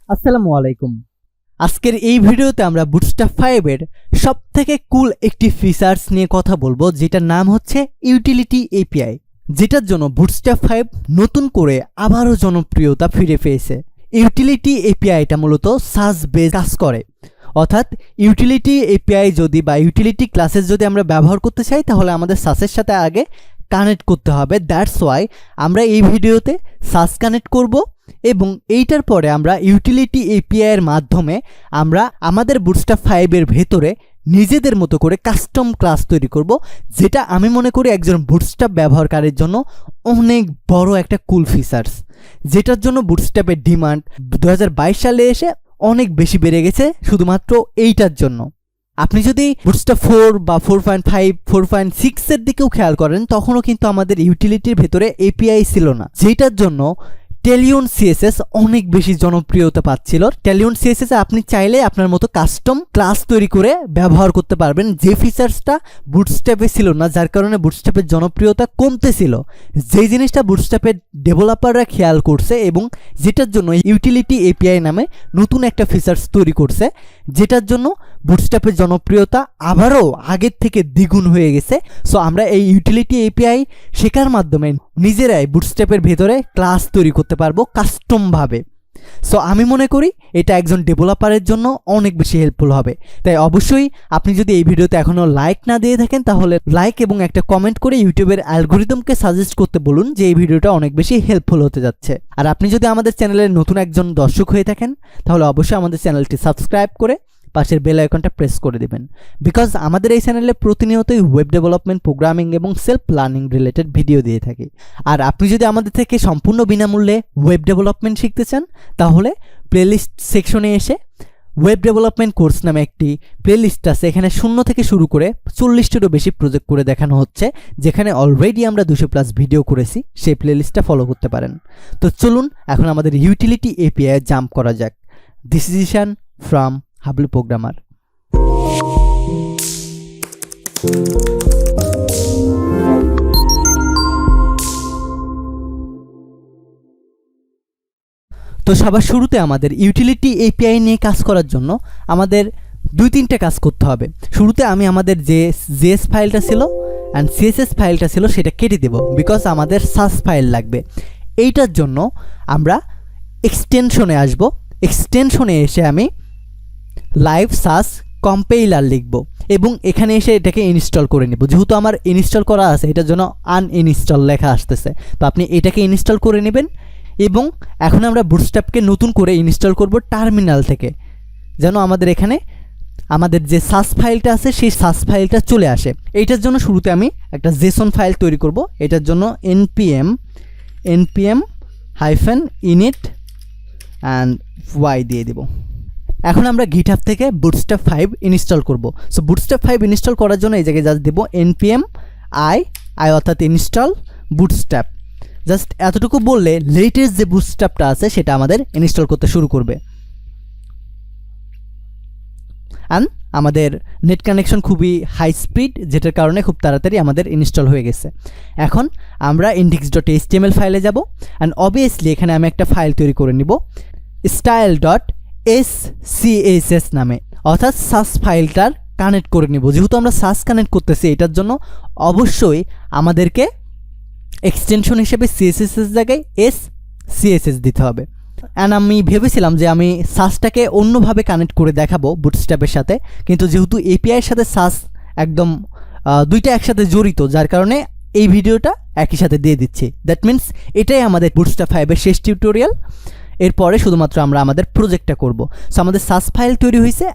আসসালামু আলাইকুম। আজকের এই ভিডিওতে আমরা বুটস্ট্র্যাপ 5 এর সবথেকে কুল একটি ফিচার্স নিয়ে কথা বলবো, যেটার নাম হচ্ছে ইউটিলিটি এপিআই, যেটার জন্য বুটস্ট্র্যাপ 5 নতুন করে আবারও জনপ্রিয়তা ফিরে পেয়েছে। ইউটিলিটি এপিআইটা মূলত সাস বেস কাজ করে, অর্থাৎ ইউটিলিটি এপিআই যদি বা ইউটিলিটি ক্লাসেস যদি আমরা ব্যবহার করতে চাই তাহলে আমাদের সাসের সাথে আগে কানেক্ট করতে হবে। দ্যাটস ওয়াই আমরা এই ভিডিওতে সাস কানেক্ট করব এবং এইটার পরে আমরা ইউটিলিটি এপিআই এর মাধ্যমে আমরা আমাদের বুটস্ট্র্যাপ 5 এর ভেতরে নিজেদের মতো করে কাস্টম ক্লাস তৈরি করব, যেটা আমি মনে করি একজন বুটস্ট্র্যাপ ব্যবহারকারীর জন্য অনেক বড় একটা কুল ফিচার্স, যেটার জন্য বুটস্ট্র্যাপের ডিমান্ড 2022 সালে এসে অনেক বেশি বেড়ে গেছে শুধুমাত্র এইটার জন্য। আপনি যদি বুটস্ট্র্যাপ 4 বা 4.5 4.6 এর দিকেও খেয়াল করেন তখনও কিন্তু আমাদের ইউটিলিটির ভেতরে এপিআই ছিল না, যেটার জন্য টেলিয়ন সিএসএস অনেক বেশি জনপ্রিয়তা পাচ্ছিল। টেলিয়ন সিএসএস আপনি চাইলে আপনার মতো কাস্টম ক্লাস তৈরি করে ব্যবহার করতে পারবেন, যে ফিচার্সটা বুটস্ট্র্যাপে ছিল না, যার কারণে বুটস্ট্র্যাপের জনপ্রিয়তা কমতেছিল। যেই জিনিসটা বুটস্ট্র্যাপের ডেভেলপাররা খেয়াল করছে এবং যেটার জন্য ইউটিলিটি এপিআই নামে নতুন একটা ফিচার্স তৈরি করছে, যেটার জন্য বুটস্ট্র্যাপের জনপ্রিয়তা আবারও আগের থেকে দ্বিগুণ হয়ে গেছে। সো আমরা এই ইউটিলিটি এপিআই শেখার মাধ্যমে নিজেরাই বুটস্ট্র্যাপের ভেতরে ক্লাস তৈরি করতে পারবো কাস্টমভাবে। সো আমি মনে করি এটা একজন ডেভেলপারের জন্য অনেক বেশি হেল্পফুল হবে। তাই অবশ্যই আপনি যদি এই ভিডিওতে এখনও লাইক না দিয়ে থাকেন তাহলে লাইক এবং একটা কমেন্ট করে ইউটিউবের অ্যালগোরিদমকে সাজেস্ট করতে বলুন যে এই ভিডিওটা অনেক বেশি হেল্পফুল হতে যাচ্ছে। আর আপনি যদি আমাদের চ্যানেলের নতুন একজন দর্শক হয়ে থাকেন তাহলে অবশ্যই আমাদের চ্যানেলটি সাবস্ক্রাইব করে পাশের বেল আইকনটা প্রেস করে দিবেন, বিকজ আমাদের এই চ্যানেলে প্রতিনিয়তই ওয়েব ডেভেলপমেন্ট, প্রোগ্রামিং এবং সেলফ লার্নিং রিলেটেড ভিডিও দিয়ে থাকি। আর আপনি যদি আমাদের থেকে সম্পূর্ণ বিনামূল্যে ওয়েব ডেভেলপমেন্ট শিখতে চান তাহলে প্লেলিস্ট সেকশনে এসে ওয়েব ডেভেলপমেন্ট কোর্স নামে একটি প্লেলিস্ট আছে, এখানে 0 থেকে শুরু করে 40টিরও বেশি প্রজেক্ট করে দেখানো হচ্ছে, যেখানে অলরেডি আমরা 200+ ভিডিও করেছি। সেই প্লেলিস্টটা ফলো করতে পারেন। তো চলুন এখন আমাদের ইউটিলিটি এপিআই জাম্প করা যাক। This is Ishan from Hablu programmer. তো সবার শুরুতে আমাদের ইউটিলিটি এপিআই নিয়ে কাজ করার জন্য আমাদের 2-3টে কাজ করতে হবে। শুরুতে আমি আমাদের যে জেএস ফাইলটা ছিল অ্যান্ড সিএসএস ফাইলটা ছিল সেটা কেটে দেব, বিকজ আমাদের সাস ফাইল লাগবে। এইটার জন্য আমরা এক্সটেনশনে আসব। এক্সটেনশনে এসে আমি লাইভ সাস কম্পাইলার লিখব এবং এখানে এসে এটাকে ইনস্টল করে নেব। যেহেতু আমার ইনস্টল করা আছে এটার জন্য আনইনস্টল লেখা আসতেছে, তো আপনি এটাকে ইনস্টল করে নেবেন। এবং এখন আমরা বুটস্ট্র্যাপকে নতুন করে ইনস্টল করব টার্মিনাল থেকে, যেন আমাদের এখানে আমাদের যে সাস ফাইলটা আছে সেই সাস ফাইলটা চলে আসে। এইটার জন্য শুরুতে আমি একটা জেসন ফাইল তৈরি করব। এটার জন্য npm -init অ্যান্ড y দিয়ে দেব। এখন আমরা গিটহাব থেকে বুটস্ট্র্যাপ 5 ইনস্টল করব। সো বুটস্ট্র্যাপ 5 ইনস্টল করার জন্য এই জায়গায় জাস্ট দেব npm i অর্থাৎ ইনস্টল বুটস্ট্র্যাপ। জাস্ট এতটুকু বললে লেটেস্ট যে বুটস্ট্র্যাপটা আছে সেটা আমাদের ইনস্টল করতে শুরু করবে। অ্যান্ড আমাদের নেট কানেকশন খুবই হাই স্পিড, যেটার কারণে খুব তাড়াতাড়ি আমাদের ইনস্টল হয়ে গেছে। এখন আমরা index.html ফাইলে যাব অ্যান্ড অবভিয়াসলি এখানে আমি একটা ফাইল তৈরি করে নিব style.scss নামে, অর্থাৎ সাস ফাইলটার কানেক্ট করে নিব। যেহেতু আমরা সাস কানেক্ট করতেছি এটার জন্য অবশ্যই আমাদেরকে এক্সটেনশন হিসেবে সিএসএস এর জায়গায় SCSS দিতে হবে। অ্যান্ড আমি ভেবেছিলাম যে আমি সাসটাকে অন্যভাবে কানেক্ট করে দেখাবো বুটস্ট্র্যাপের সাথে, কিন্তু যেহেতু এপিআইয়ের সাথে সাস একদম দুইটা একসাথে জড়িত, যার কারণে এই ভিডিওটা একই সাথে দিয়ে দিচ্ছি। দ্যাট মিনস এটাই আমাদের বুটস্ট্র্যাপ 5 এর শেষ টিউটোরিয়াল। এরপরে শুধুমাত্র আমরা আমাদের প্রজেক্টটা করব। সো আমাদের সাস ফাইল তৈরি হয়েছে,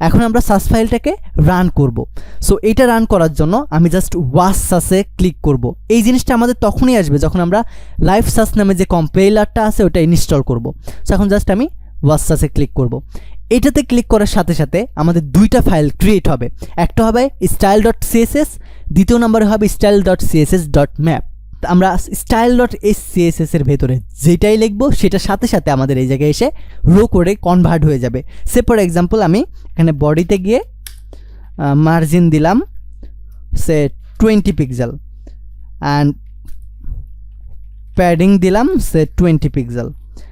এখন আমরা সাস ফাইলটাকে রান করব। সো এটা রান করার জন্য আমি জাস্ট ওয়াচ সাসে ক্লিক করব। এই জিনিসটা আমাদের তখনই আসবে যখন আমরা লাইভ সাস নামে যে কম্পাইলারটা আছে ওটা ইনস্টল করব। সো এখন জাস্ট আমি ওয়াচ সাসে ক্লিক করব। এটাতে ক্লিক করার সাথে সাথে আমাদের 2টা ফাইল ক্রিয়েট হবে। একটা হবে style.css, দ্বিতীয় নম্বরে হবে style.css.map। আমরা style.scss এর ভেতরে যেটাই লিখব সেটার সাথে সাথে আমাদের এই জায়গায় এসে রো করে কনভার্ট হয়ে যাবে। সে ফর এক্সাম্পল আমি এখানে বডিতে গিয়ে মার্জিন দিলাম সে 20 পিক্সেল অ্যান্ড প্যাডিং দিলাম সে 20 পিক্সেল।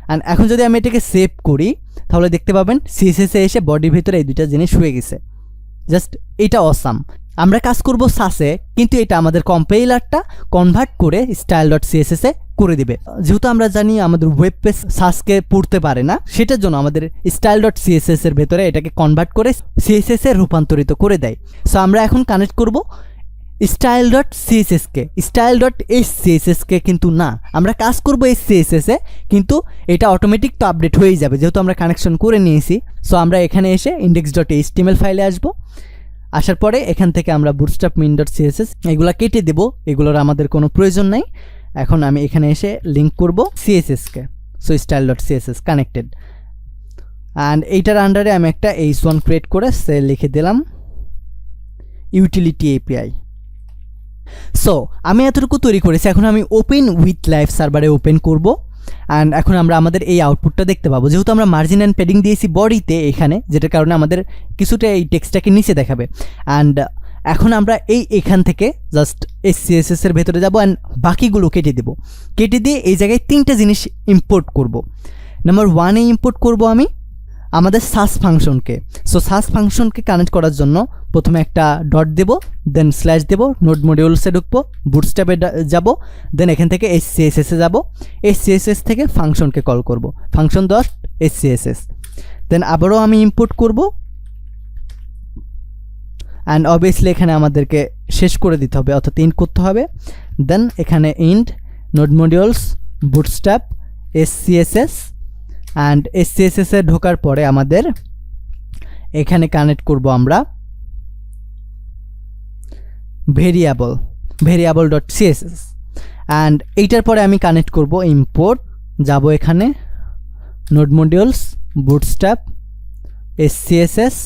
অ্যান্ড এখন যদি আমি এটাকে সেভ করি তাহলে দেখতে পাবেন সিএসএস এ এসে বডির ভিতরে এই দুইটা জিনিস হয়ে গেছে। জাস্ট এটা অসাম। আমরা কাজ করব সাসে, কিন্তু এটা আমাদের কম্পাইলারটা কনভার্ট করে style.css এ করে দিবে। যেহেতু আমরা জানি আমাদের ওয়েব পেজ সাসকে পড়তে পারে না, সেটার জন্য আমাদের style.css এর ভেতরে এটাকে কনভার্ট করে css এ রূপান্তরিত করে দেয়। সো আমরা এখন কানেক্ট করব style.css কে, style.scss কে কিন্তু না, আমরা কাজ করব scss এ, কিন্তু এটা অটোমেটিক তো আপডেট হয়েই যাবে যেহেতু আমরা কানেকশন করে নিয়েছি। সো আমরা এখানে এসে index.html ফাইলে আসব। আসার পরে এখান থেকে আমরা bootstrap min.css এগুলা কেটে দেব, এগুলোর আমাদের কোনো প্রয়োজন নাই। এখন আমি এখানে এসে লিঙ্ক করব css K. So style.css connected, and এইটার আন্ডারে আমি একটা h1 ক্রিয়েট করে সে লিখে দিলাম ইউটিলিটি এপিআই। সো আমি এতটুকু তৈরি করেছি, এখন আমি ওপেন উইথ লাইভ সার্ভারে ওপেন করব, অ্যান্ড এখন আমরা আমাদের এই আউটপুটটা দেখতে পাবো। যেহেতু আমরা মার্জিন অ্যান্ড প্যাডিং দিয়েছি বডিতে এখানে, যেটার কারণে আমাদের কিছুটা এই টেক্সটটাকে নিচে দেখাবে। অ্যান্ড এখন আমরা এখান থেকে জাস্ট SCSS এর ভেতরে যাব অ্যান্ড বাকিগুলো কেটে দেব। কেটে দিয়ে এই জায়গায় 3টা জিনিস ইম্পোর্ট করব। নাম্বার 1 ইম্পোর্ট করব আমি আমাদের সাস ফাংশনকে। সো সাস ফাংশনকে কানেক্ট করার জন্য প্রথমে একটা ডট দেব, দেন স্ল্যাশ দেব, নোড মডিউলসে ঢুকবো, বুটস্ট্র্যাপে যাব, দেন এখান থেকে SCSS এ যাব, SCSS থেকে ফাংশনকে কল করব, ফাংশন ডট SCSS। দেন আবারও আমি ইম্পোর্ট করব, অ্যান্ড অবভিয়াসলি এখানে আমাদেরকে শেষ করে দিতে হবে, অর্থাৎ ইন্ট করতে হবে। দেন এখানে int node modules bootstrap SCSS, and SCSS এ ঢোকার পরে আমাদের এখানে কানেক্ট করব আমরা ভেরিয়েবল.css, অ্যান্ড এইটার পরে আমি কানেক্ট করব ইম্পোর্ট, যাব এখানে নোড মডিউলস বুটস্ট্র্যাপ SCSS,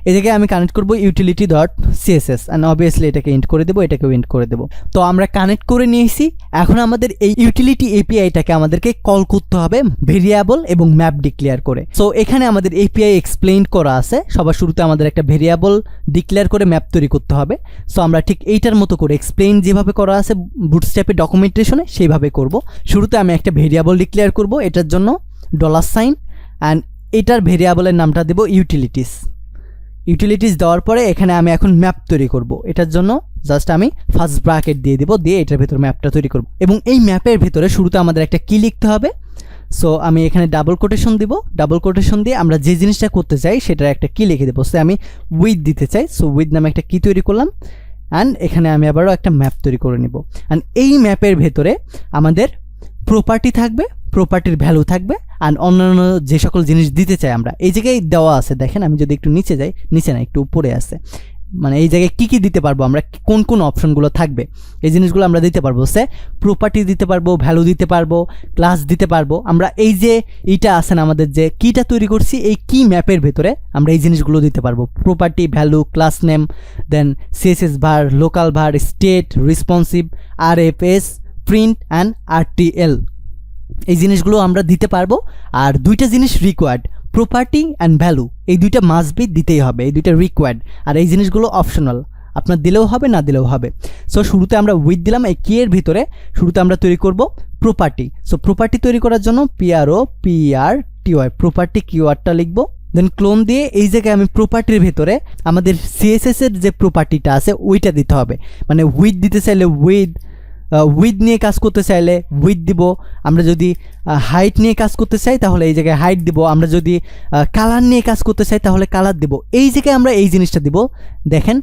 এই জায়গায় আমি কানেক্ট করব utility.css, অ্যান্ড অবভিয়াসলি এটাকে ইন্ট করে দেবো, এটাকেও ইন্ট করে দেবো। তো আমরা কানেক্ট করে নিয়েছি। এখন আমাদের এই ইউটিলিটি এপিআইটাকে আমাদেরকে কল করতে হবে ভেরিয়েবল এবং ম্যাপ ডিক্লেয়ার করে। সো এখানে আমাদের এপিআই এক্সপ্লেইন করা আছে, সবার শুরুতে আমাদের একটা ভেরিয়েবল ডিক্লেয়ার করে ম্যাপ তৈরি করতে হবে। সো আমরা ঠিক এইটার মতো করে এক্সপ্লেইন যেভাবে করা আছে বুটস্ট্র্যাপের ডকুমেন্টেশনে সেইভাবে করব। শুরুতে আমি একটা ভেরিয়েবল ডিক্লেয়ার করব, এটার জন্য $, অ্যান্ড এটার ভেরিয়েবলের নামটা দেব ইউটিলিটিস দেওয়ার পরে এখানে আমি এখন ম্যাপ তৈরি করব। এটার জন্য জাস্ট আমি ফার্স্ট ব্র্যাকেট দিয়ে দিব, দিয়ে এটার ভিতরে ম্যাপটা তৈরি করব, এবং এই ম্যাপের ভিতরে শুরুতে আমাদের একটা কি লিখতে হবে। সো আমি এখানে ডাবল কোটেশন দিব, ডাবল কোটেশন দিয়ে আমরা যে জিনিসটা করতে চাই সেটার একটা কি লিখে দেবো। সো আমি উইথ দিতে চাই, সো উইথ নামে একটা কি তৈরি করলাম, অ্যান্ড এখানে আমি আবারও একটা ম্যাপ তৈরি করে নিব। অ্যান্ড এই ম্যাপের ভেতরে আমাদের প্রপার্টি থাকবে, প্রপার্টির ভ্যালু থাকবে, আর অন্যান্য যে সকল জিনিস দিতে চাই আমরা এই জায়গায় দেওয়া আছে। দেখেন আমি যদি একটু নিচে যাই, নিচে না একটু উপরে আছে, মানে এই জায়গায় কী কী দিতে পারবো আমরা, কোন কোন অপশনগুলো থাকবে এই জিনিসগুলো আমরা দিতে পারবো। সে প্রপার্টি দিতে পারবো, ভ্যালু দিতে পারবো, ক্লাস দিতে পারবো। আমরা এই যে এইটা আছে না আমাদের যে কিটা তৈরি করছি, এই কি ম্যাপের ভেতরে আমরা এই জিনিসগুলো দিতে পারবো, প্রপার্টি, ভ্যালু, ক্লাস নেম, দেন CSS ভার, লোকাল ভার, state, responsive, RFS, print and RTL, এই জিনিসগুলো আমরা দিতে পারবো। আর দুইটা জিনিস রিকোয়ার্ড, প্রপার্টি অ্যান্ড ভ্যালু, এই দুইটা মাস্ট বি দিতেই হবে, এই দুইটা রিকোয়ার্ড, আর এই জিনিসগুলো অপশনাল, আপনার দিলেও হবে না দিলেও হবে। সো শুরুতে আমরা উইথ দিলাম, এই কি এর ভিতরে শুরুতে আমরা তৈরি করব প্রপার্টি। সো প্রপার্টি তৈরি করার জন্য PROPRTY প্রপার্টি কিওয়ার্ডটা লিখবো, দেন ক্লোন দিয়ে এই জায়গায় আমি প্রপার্টির ভেতরে আমাদের CSS এর যে প্রপার্টিটা আছে ওইটা দিতে হবে। মানে উইথ দিতে চাইলে উইথ নিয়ে কাজ করতে চাইলে উইথ দিব, আমরা যদি হাইট নিয়ে কাজ করতে চাই তাহলে এই জায়গায় হাইট দিব, আমরা যদি কালার নিয়ে কাজ করতে চাই তাহলে কালার দিব। এই জায়গায় আমরা এই জিনিসটা দিব। দেখেন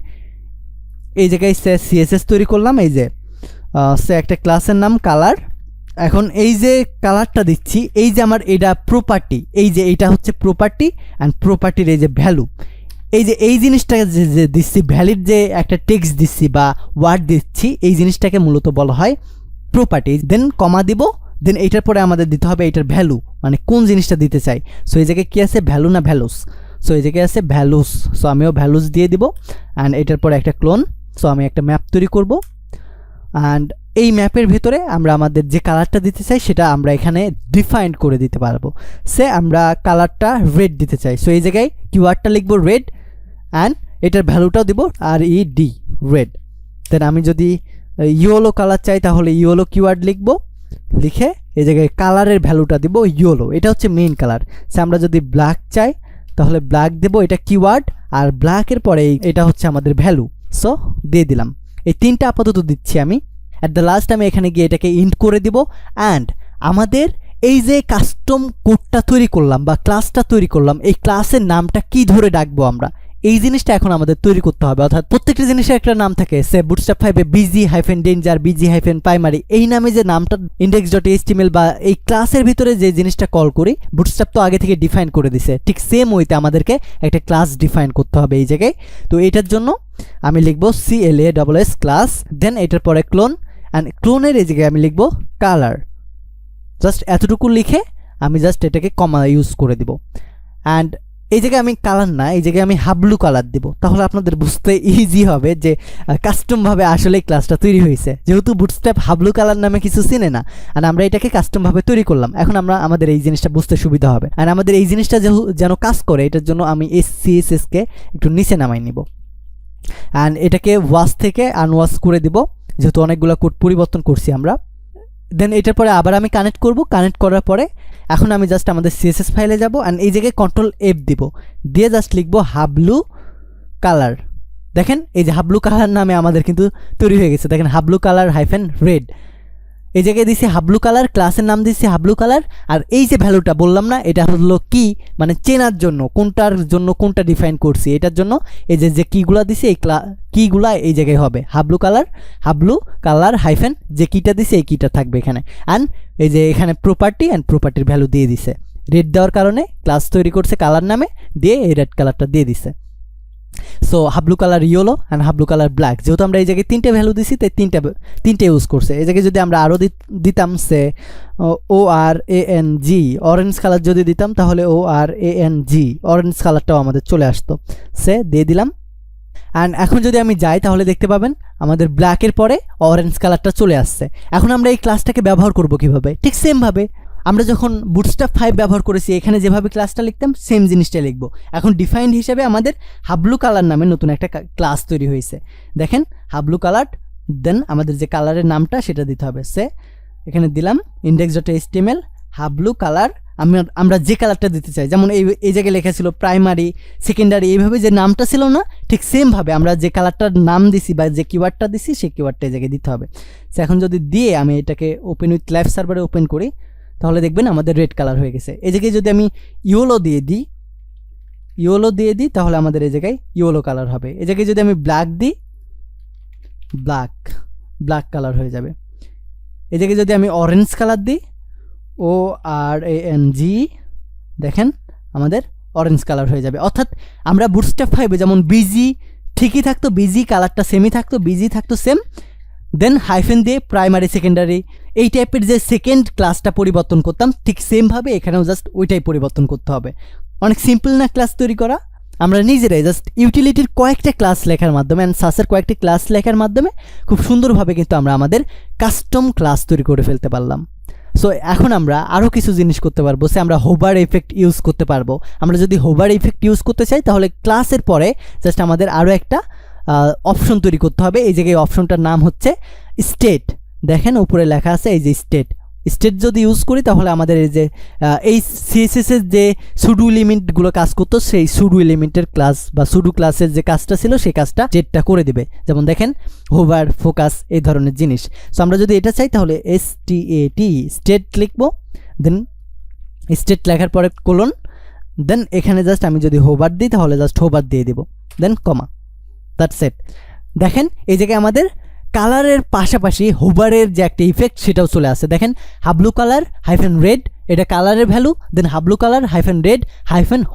এই জায়গায় CSS তৈরি করলাম, এই যে একটা ক্লাসের নাম কালার। এখন এই যে কালারটা দিচ্ছি, এই যে আমার এটা প্রপার্টি, এই যে এইটা হচ্ছে প্রপার্টি, অ্যান্ড প্রপার্টির এই যে ভ্যালু, এই যে এই জিনিসটা যে দিচ্ছি, ভ্যালিড যে একটা টেক্সট দিচ্ছি বা ওয়ার্ড দিচ্ছি, এই জিনিসটাকে মূলত বলা হয় প্রপার্টি। দেন কমা দিব, দেন এইটার পরে আমাদের দিতে হবে এইটার ভ্যালু, মানে কোন জিনিসটা দিতে চাই। সো এই জায়গায় কী আছে, ভ্যালু না ভ্যালুস, সো এই জায়গায় আছে ভ্যালুস, সো আমিও ভ্যালুস দিয়ে দিব। অ্যান্ড এটার পরে একটা ক্লোন, সো আমি একটা ম্যাপ তৈরি করব, অ্যান্ড এই ম্যাপের ভেতরে আমরা আমাদের যে কালারটা দিতে চাই সেটা আমরা এখানে ডিফাইন করে দিতে পারবো। সে আমরা কালারটা রেড দিতে চাই, সো এই জায়গায় কিওয়ার্ডটা লিখবো রেড, অ্যান্ড এটার ভ্যালুটাও দিব RED রেড। দেন আমি যদি ইয়েলো কালার চাই তাহলে ইয়েলো কিওয়ার্ড লিখবো, লিখে এই জায়গায় কালারের ভ্যালুটা দিব ইয়েলো, এটা হচ্ছে মেইন কালার। সো আমরা যদি ব্ল্যাক চাই তাহলে ব্ল্যাক দেব, এটা কিওয়ার্ড, আর ব্ল্যাকের পরে এটা হচ্ছে আমাদের ভ্যালু। সো দিয়ে দিলাম, এই তিনটা আপাতত দিচ্ছি আমি। অ্যাট দ্য লাস্ট আমি এখানে গিয়ে এটাকে ইন্ট করে দিব। অ্যান্ড আমাদের এই যে কাস্টম কোডটা তৈরি করলাম বা ক্লাসটা তৈরি করলাম, এই ক্লাসের নামটা কি ধরে ডাকবো আমরা, এই জিনিসটা এখন আমাদের তৈরি করতে হবে। অর্থাৎ প্রত্যেকটা জিনিসের একটা নাম থাকে। সে বুটস্ট্র্যাপ 5 BG-danger, BG-primary, এই নামে যে নামটা index.html বা এই ক্লাসের ভিতরে যে জিনিসটা কল করি, বুটস্ট্র্যাপ তো আগে থেকে ডিফাইন করে দিছে। ঠিক সেম ওইতে আমাদেরকে একটা ক্লাস ডিফাইন করতে হবে এই জায়গায়। তো এটার জন্য আমি লিখবো CLASS ক্লাস, দেন এটার পরে ক্লোন, অ্যান্ড ক্লোনের এই জায়গায় আমি লিখবো কালার। জাস্ট এতটুকু লিখে আমি জাস্ট এটাকে কমা ইউজ করে দিব। অ্যান্ড এই জায়গায় আমি কালার না, এই জায়গায় আমি হাবলু কালার দিব। তাহলে আপনাদের বুঝতে ইজি হবে যে কাস্টমভাবে আসলে ক্লাসটা তৈরি হয়েছে, যেহেতু বুটস্ট্র্যাপ হাবলু কালার নামে কিছু চিনে না, আর আমরা এটাকে কাস্টমভাবে তৈরি করলাম। এখন আমাদের এই জিনিসটা বুঝতে সুবিধা হবে। আর আমাদের এই জিনিসটা যেন কাজ করে, এটার জন্য আমি এই CSS-কে একটু নিচে নামাই নিব, অ্যান্ড এটাকে ওয়াশ থেকে আনওয়াশ করে দিব, যেহেতু অনেকগুলো কোড পরিবর্তন করছি আমরা। দেন এটার পরে আবার আমি কানেক্ট করব। কানেক্ট করার পরে এখন আমি জাস্ট আমাদের CSS ফাইলে যাব, অ্যান্ড এই জায়গায় Ctrl+F দিব, দিয়ে জাস্ট লিখব হাবলু কালার। দেখেন এই যে হাবলু কালার নামে আমাদের কিন্তু তৈরি হয়ে গেছে। দেখেন হাবলু কালার -red, এই জায়গায় দিছি হাবলু কালার, ক্লাসের নাম দিছি হাবলু কালার। আর এই যে ভ্যালুটা বললাম না, এটা হলো কি, মানে চেনার জন্য, কোনটার জন্য কোনটা ডিফাইন করছি এটার জন্য এই যে কিগুলা দিছি, এই কিগুলা এই জায়গায় হবে হাবলু কালার হাইফেন, যে কিটা দিছে এই কিটা থাকবে এখানে। অ্যান্ড এই যে এখানে প্রপার্টি, অ্যান্ড প্রপার্টির ভ্যালু দিয়ে দিছে। রেড দেওয়ার কারণে ক্লাস তৈরি করছে কালার নামে, দিয়ে এই রেড কালারটা দিয়ে দিছে। So Hablu colour yellow and Hablu colour black, যেহেতু আমরা এই জায়গায় তিনটে ভ্যালু দিছি তাই তিনটে ইউজ করছে। এই জায়গায় যদি আমরা আরও দিতাম সে ORANG, অরেঞ্জ কালার যদি দিতাম তাহলে ORANG, অরেঞ্জ কালারটাও আমাদের চলে আসতো। সে দিয়ে দিলাম। অ্যান্ড এখন যদি আমি যাই তাহলে দেখতে পাবেন আমাদের ব্ল্যাকের পরে অরেঞ্জ কালারটা চলে আসছে। এখন আমরা এই ক্লাসটাকে ব্যবহার করব কিভাবে? ঠিক সেমভাবে আমরা যখন Bootstrap5 ব্যবহার করেছি, এখানে যেভাবে ক্লাসটা লিখতাম সেম জিনিসটা লিখব। এখন ডিফাইন্ড হিসেবে আমাদের হাবলু কালার নামে নতুন একটা ক্লাস তৈরি হয়েছে। দেখেন হাবলু কালার, দেন আমাদের যে কালারের নামটা সেটা দিতে হবে। সে এখানে দিলাম index.html হাবলু কালার, আমরা যে কালারটা দিতে চাই, যেমন এই জায়গায় লেখা ছিল প্রাইমারি, সেকেন্ডারি, এইভাবে যে নামটা ছিল না, ঠিক সেমভাবে আমরা যে কালারটার নাম দিছি বা যে কিওয়ার্ডটা দিছি সেই কিওয়ার্ডটা এই জায়গায় দিতে হবে। সে এখন যদি দিয়ে আমি এটাকে ওপেন উইথ লাইভ সার্ভারে ওপেন করি তাহলে দেখবেন আমাদের রেড কালার হয়ে গেছে। এই জায়গায় যদি আমি ইয়েলো দিয়ে দিই তাহলে আমাদের এই জায়গায় ইয়েলো কালার হবে। এই জায়গায় যদি আমি ব্ল্যাক দিই, ব্ল্যাক কালার হয়ে যাবে। এই জায়গায় যদি আমি অরেঞ্জ কালার দিই, ORANG, দেখেন আমাদের অরেঞ্জ কালার হয়ে যাবে। অর্থাৎ আমরা Bootstrap5 যেমন বিজি ঠিকই থাকতো, বিজি কালারটা সেমই থাকতো, বিজি থাকতো সেম, দেন হাইফেন দিয়ে প্রাইমারি, সেকেন্ডারি, এই টাইপের যে সেকেন্ড ক্লাসটা পরিবর্তন করতাম, ঠিক সেমভাবে এখানেও জাস্ট ওইটাই পরিবর্তন করতে হবে। অনেক সিম্পল না ক্লাস তৈরি করা? আমরা নিজেরাই জাস্ট ইউটিলিটির কয়েকটা ক্লাস লেখার মাধ্যমে অ্যান্ড সাসের কয়েকটি ক্লাস লেখার মাধ্যমে খুব সুন্দরভাবে কিন্তু আমরা আমাদের কাস্টম ক্লাস তৈরি করে ফেলতে পারলাম। সো এখন আমরা আরও কিছু জিনিস করতে পারবো। সে আমরা হোভার ইফেক্ট ইউজ করতে পারবো। আমরা যদি হোভার ইফেক্ট ইউজ করতে চাই তাহলে ক্লাসের পরে জাস্ট আমাদের আরও একটা অপশন তৈরি করতে হবে। এই জায়গায় অপশনটার নাম হচ্ছে স্টেট। দেখেন উপরে লেখা আছে এই যে স্টেট যদি ইউজ করি তাহলে আমাদের এই যে এই সিএসএসের যে সুডু এলিমেন্টগুলো কাজ করতো, সেই সুডু এলিমেন্টের ক্লাস বা সুডু ক্লাসের যে কাজটা ছিল সেই কাজটা স্টেটটা করে দিবে। যেমন দেখেন হোভার, ফোকাস, এই ধরনের জিনিস। সো আমরা যদি এটা চাই তাহলে স্টেট লিখবো, দেন স্টেট লেখার পরে কোলন, দেন এখানে জাস্ট আমি যদি হোভার দিই তাহলে জাস্ট হোভার দিয়ে দিব, দেন কমা, দ্যাটস ইট। দেখেন এই জায়গায় আমাদের কালারের পাশাপাশি হোভারের যে একটা ইফেক্ট সেটাও চলে আসে। দেখেন হাবলু কালার -red, এটা কালারের ভ্যালু, দেন হাবলু কালার -red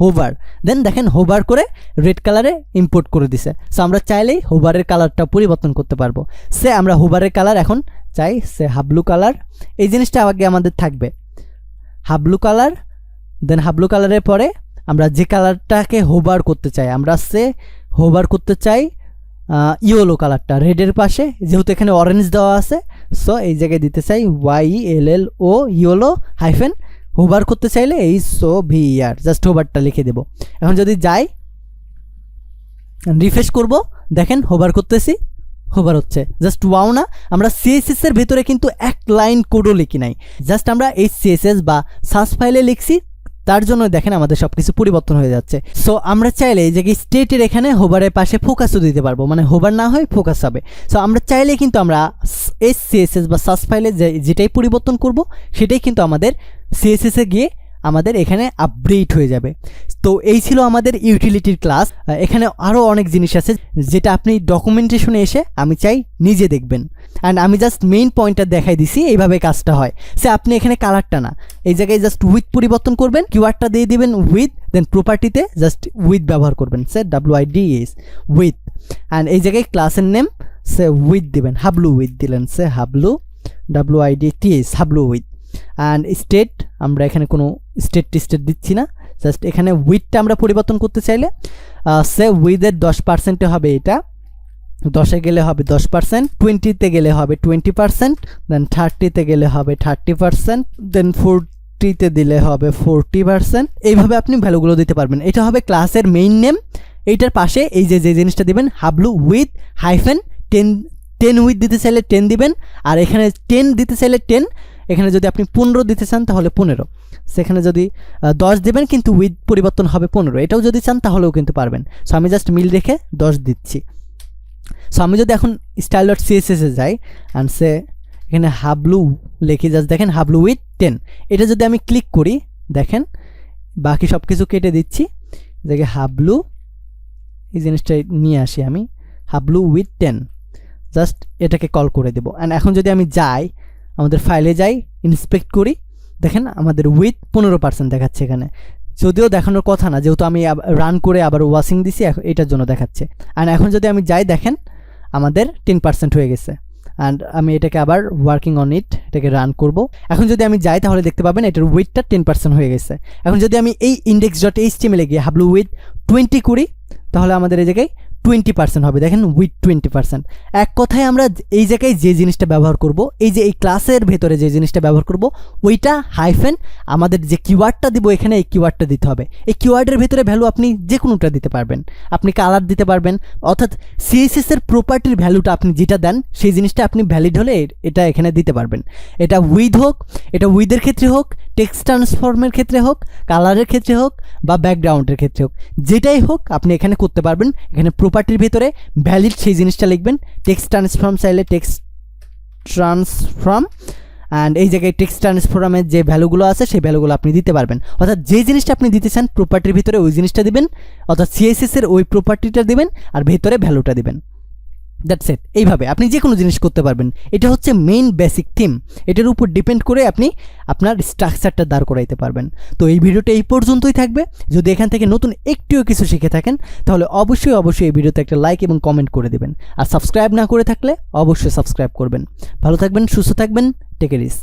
হোভার, দেন দেখেন হোভার করে রেড কালারে ইম্পোর্ট করে দিছে। সো আমরা চাইলেই হোভারের কালারটা পরিবর্তন করতে পারবো। সে আমরা হোভারের কালার এখন চাই সে হাবলু কালার, এই জিনিসটা আগে আমাদের থাকবে হাবলু কালার, দেন হাবলু কালারের পরে আমরা যে কালারটাকে হোভার করতে চাই, আমরা সে হোভার করতে চাই ইয়েলো কালারটা রেডের পাশে, যেহেতু এখানে অরেঞ্জ দেওয়া আছে। সো এই জায়গায় দিতে চাই YELLO ইয়েলো হোভার করতে চাইলে HOVER, জাস্ট হোভারটা লিখে দেব। এখন যদি যাই রিফ্রেশ করব, দেখেন হোভার করতেছি, হোভার হচ্ছে। জাস্ট ওয়াও না, আমরা সিএসএস এর ভেতরে কিন্তু এক লাইন কোডও লিখি নাই, জাস্ট আমরা এই সিএসএস বা সাস ফাইলে লিখছি, তার জন্য দেখেন আমাদের সব কিছু পরিবর্তন হয়ে যাচ্ছে। সো আমরা চাইলে এই যে স্টেটের এখানে হোভারের পাশে ফোকাসও দিতে পারবো, মানে হোভার না হয় ফোকাস হবে। সো আমরা চাইলে কিন্তু আমরা এই সিএসএস বা সাস ফাইলে যেটাই পরিবর্তন করব সেটাই কিন্তু আমাদের সিএসএসে গিয়ে আমাদের এখানে আপডেট হয়ে যাবে। তো এই ছিল আমাদের ইউটিলিটির ক্লাস। এখানে আরও অনেক জিনিস আছে যেটা আপনি ডকুমেন্টেশনে এসে আমি চাই নিজে দেখবেন। অ্যান্ড আমি জাস্ট মেইন পয়েন্টটা দেখাই দিছি, এইভাবে কাজটা হয়। সে আপনি এখানে কালারটা না, এই জায়গায় জাস্ট উইথ পরিবর্তন করবেন, কিওয়ার্ডটা দিয়ে দিবেন উইথ, দেন প্রপার্টিতে জাস্ট উইথ ব্যবহার করবেন, সে WIDS উইথ। অ্যান্ড এই জায়গায় ক্লাসের নেম সে উইথ দিবেন, হাবলু উইথ দিলেন, সে হাবলু WIDTS হাবলু উইথ। অ্যান্ড স্টেট আমরা এখানে কোনো স্টেট দিচ্ছি না, জাস্ট এখানে উইথটা আমরা পরিবর্তন করতে চাইলে সে উইথের 10% হবে, এটা 10-এ গেলে হবে 10%, 20-তে গেলে হবে 20%, দেন 30-তে গেলে হবে 30%, দেন 40-তে দিলে হবে 40%। এইভাবে আপনি ভ্যালুগুলো দিতে পারবেন। এটা হবে ক্লাসের মেইন নেম। এইটার পাশে এই যে জিনিসটা দিবেন হাবলু উইথ -10 উইথ দিতে চাইলে 10 দিবেন, আর এখানে 10 দিতে চাইলে 10, এখানে যদি আপনি 15 দিতে চান তাহলে 15, সেখানে যদি 10 দেবেন কিন্তু উইথ পরিবর্তন হবে 15, এটাও যদি চান তাহলেও কিন্তু পারবেন। সো আমি জাস্ট মিল রেখে 10 দিচ্ছি। সো আমি যদি এখন style.css এ যাই অ্যান্ড সে এখানে হাবলু লিখে জাস্ট দেখেন হাবলু উইথ 10, এটা যদি আমি ক্লিক করি দেখেন বাকি সব কিছু কেটে দিচ্ছি, দেখে হাবলু এই জিনিসটা নিয়ে আসি আমি, হাবলু উইথ 10, জাস্ট এটাকে কল করে দেবো। অ্যান্ড এখন যদি আমি যাই আমাদের ফাইলে যাই, ইন্সপেক্ট করি, দেখেন আমাদের উইথ 15% দেখাচ্ছে এখানে, যদিও দেখানোর কথা না, যেহেতু আমি রান করে আবার ওয়াশিং দিছি এটার জন্য দেখাচ্ছে। অ্যান্ড এখন যদি আমি যাই দেখেন আমাদের 10% হয়ে গেছে। অ্যান্ড আমি এটাকে আবার ওয়ার্কিং অন ইট, এটাকে রান করব। এখন যদি আমি যাই তাহলে দেখতে পাবেন এটার উইথটা 10% হয়ে গেছে। এখন যদি আমি এই index.html এ গিয়ে হাবলু উইথ 20 করি তাহলে আমাদের এই জায়গায় 20% হবে, দেখেন উইথ 20%। এক কথায় আমরা এই জায়গায় যে জিনিসটা ব্যবহার করব, এই যে এই ক্লাসের ভেতরে যে জিনিসটা ব্যবহার করব ওইটা হাইফেন আমাদের যে কিওয়ার্ডটা দিব এখানে এই কিওয়ার্ডটা দিতে হবে। এই কিওয়ার্ডের ভেতরে ভ্যালু আপনি যে কোনোটা দিতে পারবেন, আপনি কালার দিতে পারবেন, অর্থাৎ সিএসএস এর প্রপার্টির ভ্যালুটা আপনি যেটা দেন সেই জিনিসটা আপনি ভ্যালিড হলে এটা এখানে দিতে পারবেন। এটা উইথ হোক, এটা উইথের ক্ষেত্রে হোক, টেক্সট ট্রান্সফর্মের ক্ষেত্রে হোক, কালারের ক্ষেত্রে হোক বা ব্যাকগ্রাউন্ডের ক্ষেত্রে হোক, যেটাই হোক আপনি এখানে করতে পারবেন। এখানে প্রপার্টির ভেতরে ভ্যালিড সেই জিনিসটা লিখবেন, টেক্সট ট্রান্সফর্ম চাইলে টেক্সট ট্রান্সফর্ম, অ্যান্ড এই জায়গায় টেক্সট ট্রান্সফর্মের যে ভ্যালুগুলো আছে সেই ভ্যালুগুলো আপনি দিতে পারবেন। অর্থাৎ যে জিনিসটা আপনি দিতে চান প্রপার্টির ভিতরে ওই জিনিসটা দিবেন, অর্থাৎ সিএসএস এর ওই প্রপার্টিটা দিবেন আর ভেতরে ভ্যালুটা দিবেন। That's it. এইভাবে আপনি যে কোনো জিনিস করতে পারবেন। এটা হচ্ছে মেইন বেসিক থিম, এটার উপর ডিপেন্ড করে আপনি আপনার স্ট্রাকচারটা দাঁড় করাইতে পারবেন। তো এই ভিডিওটা এই পর্যন্তই থাকবে। যদি এখান থেকে নতুন একটিও কিছু শিখে থাকেন তাহলে অবশ্যই এই ভিডিওতে একটা লাইক এবং কমেন্ট করে দেবেন, আর সাবস্ক্রাইব না করে থাকলে অবশ্যই সাবস্ক্রাইব করবেন। ভালো থাকবেন, সুস্থ থাকবেন, টেক কেয়ার।